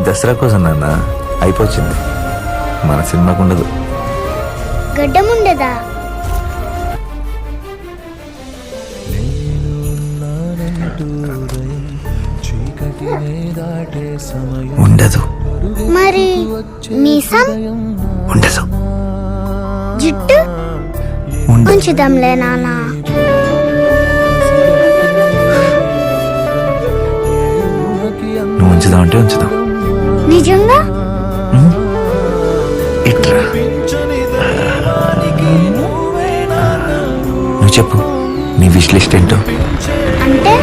దసరా కోసం నాన్న అయిపోయింది. మన సినిమాకు ఉండదు. గడ్డం ఉండదా? ఉండదు. మరి మీసం ఉండదు. జుట్టు ఉంచుదాంలే నాన్న. నువ్వు ఉంచుదాం అంటే ఉంచుదాం. నిజంగా? ఇట్రా నువ్వు చెప్పు, నీ విష్ లిస్ట్ ఏంటో. అంటే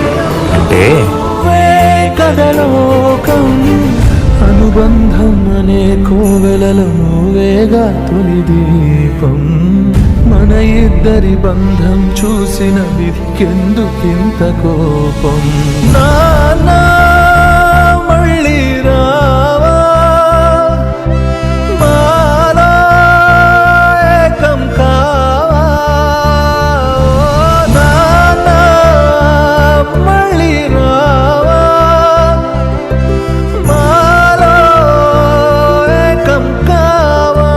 కథలోకం అనుబంధం అనే కోవెలలో నువ్వేగా తొలి దీపం. మన ఇద్దరి బంధం చూసిన వికెందుకింత కోపం. నాన్నా మళ్ళీ రావా, మాలా ఏకం కావా. నాన్నా మళ్ళీ రావా, మాలా ఏకం కావా.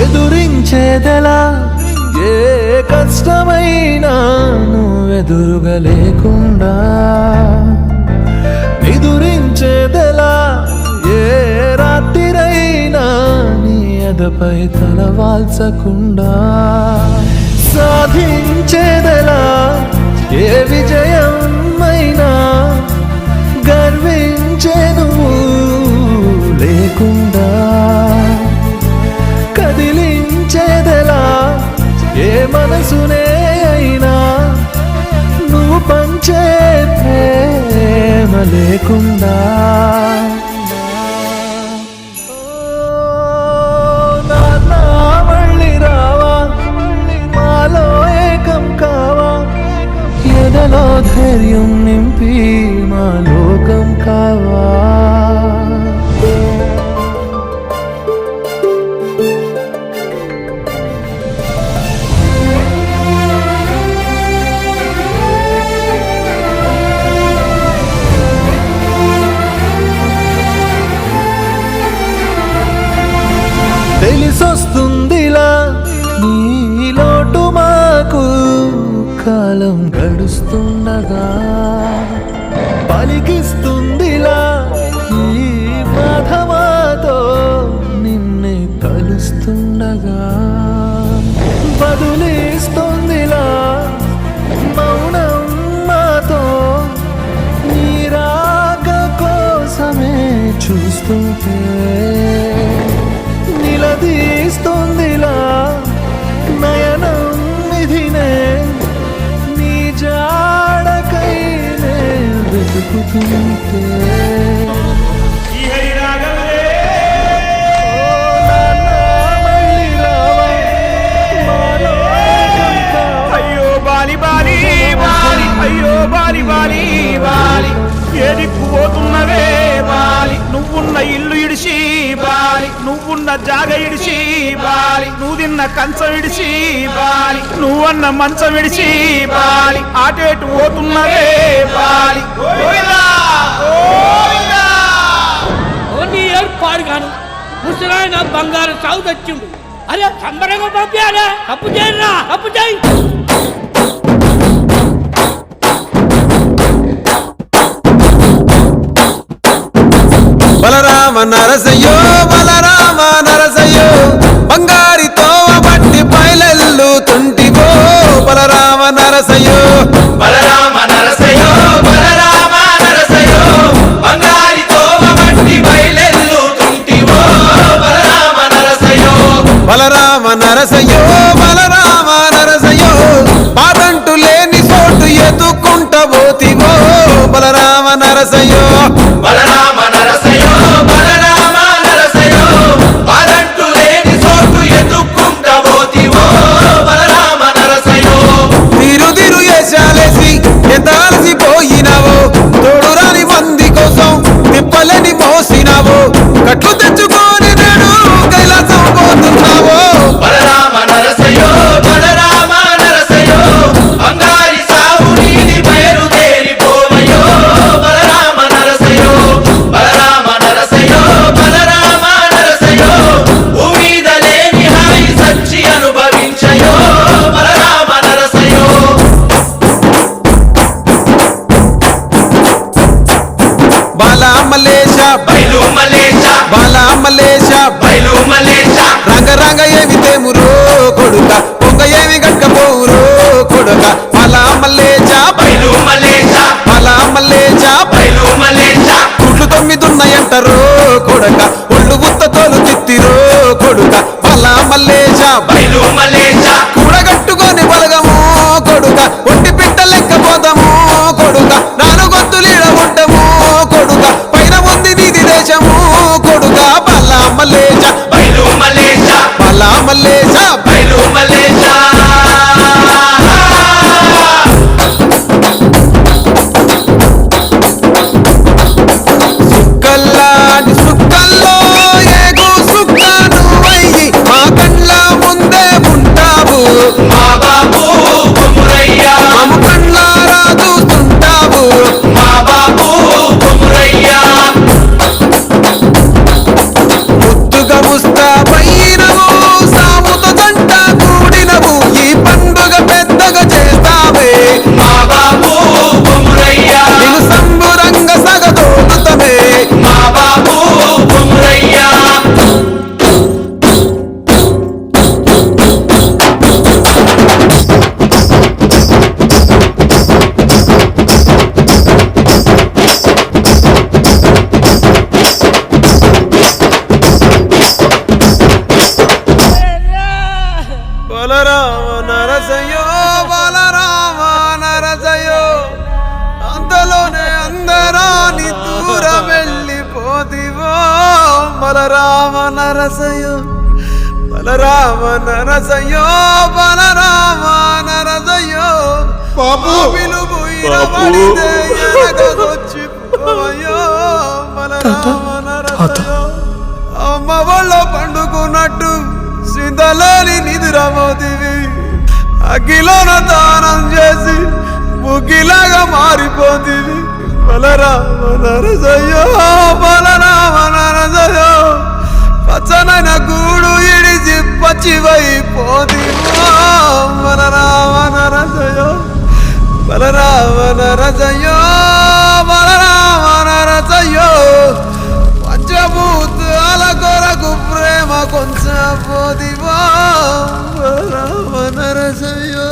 ఎదురించేదెలా ఏ కష్టమైనా నువ్వెదురుగా లేకుండా, ఎదురించేదెలా ఏ రాత్రిరైనా నీ ఎదపై తలవాల్చకుండా, సాధించేదెలా ఏ విజయమైనా గర్వించే నువ్వు లేకుండా, కదిలించేదెలా ఏ మనసునే అయినా నువ్వు పంచే ప్రేమ లేకుండా. నాన్న మళ్ళీ రావా, మాలో ఏకం కావా. ఎదలో ధైర్యం నింపి మా లోకం కావా. తెలిసొస్తుందిలా నీ లోటు మాకు, కాలం గడుస్తుండగా పలికిస్తుందిలా ఈ బాధ మాతో నిన్నే కలుస్తుండగా, బదులిస్తుందిలా మౌనం మాతో నీ రాక కోసమే చూస్తుంటే, నిలదీస్తుందిలా నయనం నిధినే నీ జాడకైనే వెతుకుతుంటే. అయ్యో బాలి బాలి బాలి, అయ్యో బాలి బాలి బాలి, ఏదిక్కు పోతున్నవే బాలి. నువ్వున్న ఇల్లు ఇడిచి బాలి, నువ్వున్న జాగ ఇడిచి బాలి, నువ్వు తిన్న కంచం ఇడిచి బాలి, నువ్వన్న మంచం ఇడిచి బాలి, ఆటేటు పోతున్నవే బాలి. ఏర్పాడు గాను ముసలాయన బంగారు సాగు తెచ్చిండు. అరే సంబరంగా పంపించారా? అప్పు చేయరా, అప్పు చేయి. బలరామ నరసయ్యో, బలరామ నరసయ్యో, బంగారితో బట్టి పైలెల్లు తుంటివో. బలరామ నరసయ్యో, బలరామ నరసయ్యో, బలరామ నరసయ్యో, బంగారితో బట్టి పైలెల్లు తుంటివో. బలరామ నరసయ్యో, బలరామ నరసయ్యో, బలరామ నరసయ్యో, పాదంటు నరసయ్యో బలరామ నరసయ్యో బలరామ నరసయ్యో బాధంటూ లేని చోటు ఎదుక్కుంటా పోతివో బలరామ నరసయ్యో తీరు తీరు వేషాలేసి ఎంత అలసిపోయినావో తోడురాని మంది కోసం తిప్పలని మోసినావో కట్లు తెచ్చుకొని నేడు కైలాసం పోతున్నావో బలరామ నరసయ్యో బలరామ నరసయ్యో అంగారి సావు నీది బయలుదేరి పోవయ్యో బలరామ నరసయ్యో బలరామ నరసయ్యో బలరామ నరసయ్యో భూమిద లేని హాయి సచ్చి అనుభవించయో బలరామ నరసయ్యో బాలా మలేష బైలు మలేష బాలా మలేష బైలు మలేష రంగ రంగ ఏమి తేమురో కొడుక పొంగ ఏమి గట్టపోవురో కొడుక బాలా మలేష బైలు మలేష బాలా మలేష బైలు మలేష కుట్లు 9 ఉన్నాయంటారో కొడుక ఒళ్ళు ఉత్త తోలు తిత్తిరో కొడుక బాలా మలేష బైలు మలేష కూడగట్టుకొని బలగము కొడుక ఒంటి పిట్ట లెక్క పోదాము కొడుక నాలుగొత్తులీడ ఉంటాము కొడుక పైన ఉంది నీది దేశము కొడుక బల్లా మలేష బైలు మలేష బల్లా మలేష బైలు మలేష సుక్కల్లాంటి సుక్కల్లో ఏగు సుక్క నువ్వయ్యి మా కండ్ల ముందే ఉంటావు మా బాబు కొమురయ్యా మమ్ము కండ్లారా చూస్తుంటావు మా బాబు కొమురయ్యా ముద్దుగా ముస్తాబైనవు సాముతో జంట కూడినవు ఈ పండుగ పెద్దగా చేస్తావే మా బాబు కొమురయ్యా నిన్ను సంబురంగా సగదోడుతమే మా బాబు కొమురయ్యా బలరామ నరసయ్యో బలరామ నరసయ్యో అంతలోనే అందరాని దూరం వెళ్ళిపోతివో బలరామ నరసయ్యో బలరామ నరసయ్యో బలరామ నరసయ్యో పాపులు పోయిన పడితే ఎనకొచ్చిపోయో బలరామ నరసయ్యో అమ్మ వాళ్ళ పండుకున్నట్టు సిందలోని నిదురమోతివి అగ్గిలోన దానం చేసి ముగ్గిలాగా మారిపోతివి బలరామ నరసయ్యో బలరామ నరసయ్యో పచ్చనైన గూడు ఇడిచి పచ్చివైపోతివో బలరామ నరసయ్యో బలరామ నరసయ్యో బలరామ నరసయ్యో పంచభూతాల కొరకు ప్రేమ కొంచెం పోదివో బలరామ నరసయ్యో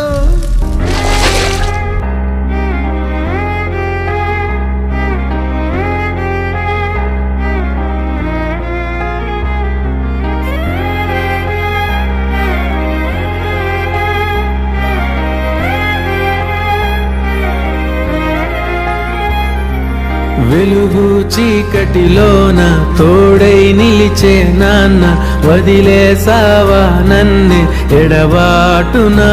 వెలుగు చీకటిలోన తోడై నిలిచే నాన్న వదిలేసావా నన్నే ఎడబాటునా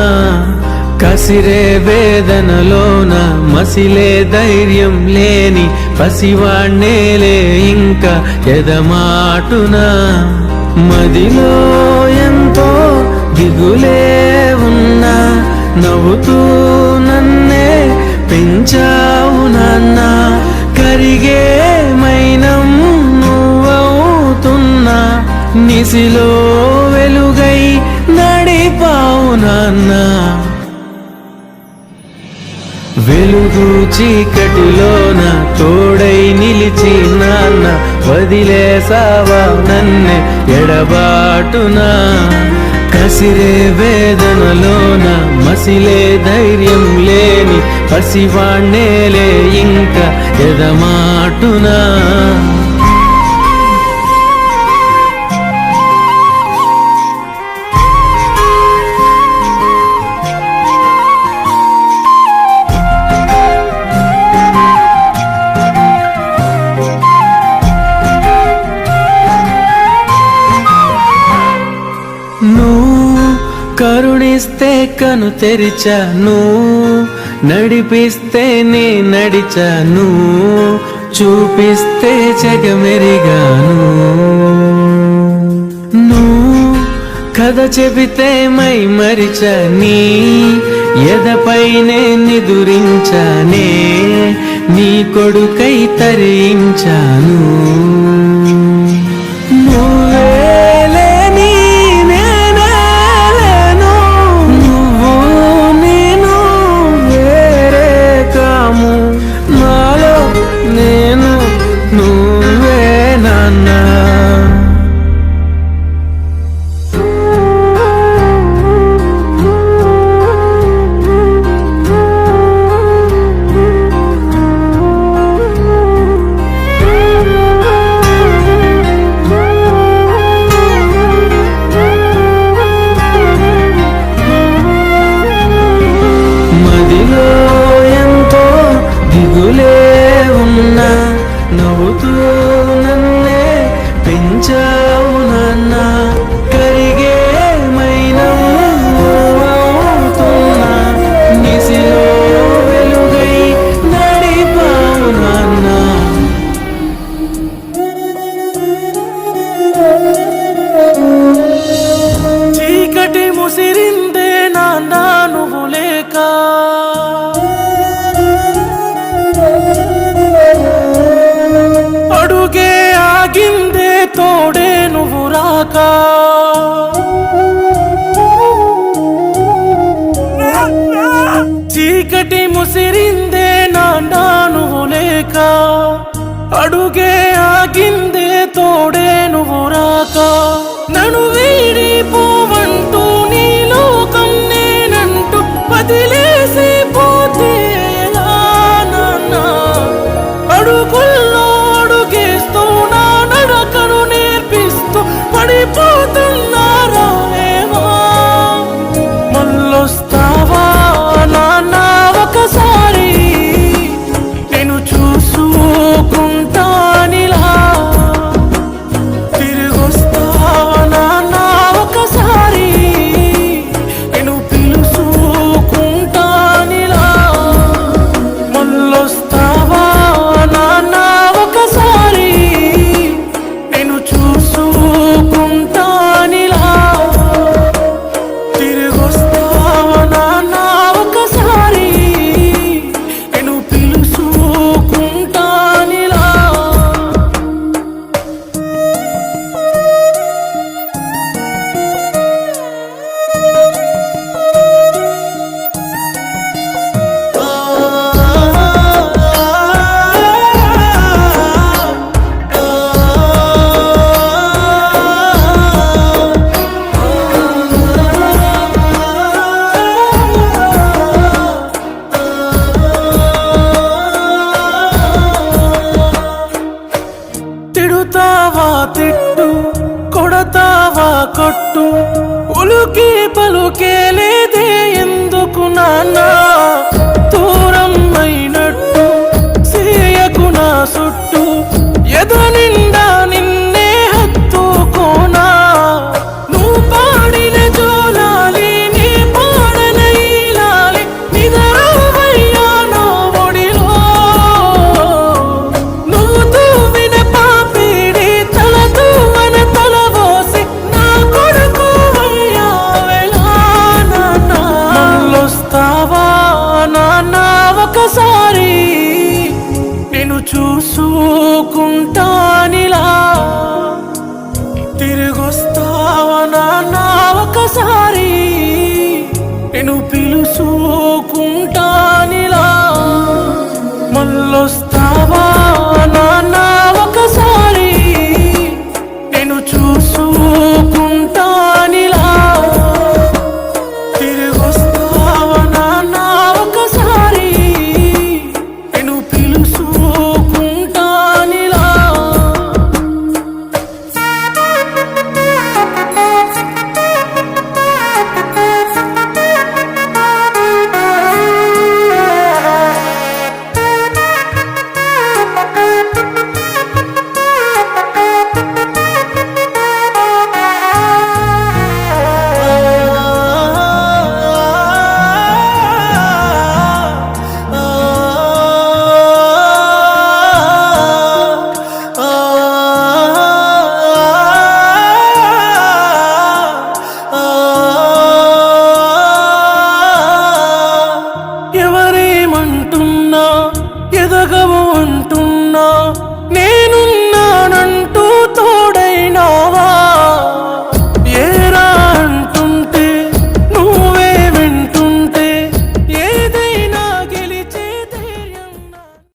కసిరే వేదనలోన మసిలే ధైర్యం లేని పసివాణ్ణేలే ఇంకా ఎదమాటునా మదిలో ఎంతో దిగులే ఉన్నా నవ్వుతూ నన్నే పెంచావు నాన్న కరిగే మైనం నువ్వవుతున్నా నిసిలో వెలుగై నడిపావు నాన్న వెలుగు చీకటిలోన తోడై నిలిచి నాన్న వదిలేసావా నన్నే ఎడబాటునా కసిరే వేదనలోన మసిలే ధైర్యం లేని పసివాణ్ణేలే ఇంకా ఎదమాటునా కనిపిస్తే కను తెరిచాను, నడిపిస్తే నే నడిచాను, చూపిస్తే జగమెరిగాను. నువ్వు కథ చెబితే మై మరిచని, ఎదపైనే నిదురించానే, నీ కొడుకై తరించాను. నువ్వేలేని నేనేలేను, నువ్వు నేను వేరే కాము, నాలో నేను నువ్వే నాన్న. మదిలో ఎంతో దిగులే ఉన్నా, నవ్వుతూ నన్నే పెంచావు నాన్న. కరిగే మైనవుతున్నా, నిసిలో వెలుగై నడిపావు నాన్న. చీకటి ముసిరిందే నాన్న నువ్వు లేక, అడుగే ఆగిందే తోడే నువ్వు రాక. చీకటి ముసిరిందే నాన్న నువ్వు లేక, అడుగే ఆగిందే తోడే నువ్వు రాక. నన్ను వీడిపోవంటూ నీ లోకం నేనంటూ వదిలేసి పోతే ఎలా నాన్న. అడుగుల్లో అడుగేస్తూ నా నడకను నేర్పిస్తూ పడిపోతున్నారా ఏమో. మళ్ళొస్తావా నాన్న ఒకసారి, నేను చూసుకుంటానిలా. తిరిగొస్తావా నాన్న ఒకసారి, నేను పిలుచుకుంటానిలా. మళ్ళొస్తావా నాన్న ఒకసారి, నేను చూసుకుంటానిలా. తిరిగొస్తావా నాన్న ఒకసారి, నేను పిలుచుకుంటానిలా. తిడుతావా తిట్టు, కొడతావా కొట్టు, ఉలుకి పలుకే లేదే ఎందుకు నాన్న. దూరం అయినట్టు సేయకు నా సుట్టు, ఎద నిండా నిన్నే హత్తుకోనా. నువ్వు పాడిన జోలాలి నీ పాడన ఈలాలి, నిదరవయ్యా నా ఒడిలో. నువ్వు తూవిన పాపిడి తల తూవన తలవోసి, నా కొడుకు అయ్యావెలా నాన్న. మళ్ళొస్తావా నాన్న ఒకసారి, నేను చూసుకుంటానిలా. తిరిగొస్తావా నాన్న ఒకసారి, నేను పిలుచుకుంటానిలా. మళ్ళొస్తావా నాన్న ఒకసారి, నేను చూసుకుంటానిలా. తిరిగొస్తావా నాన్న ఒకసారి, నేను పిలుచుకుంటానిలా. నే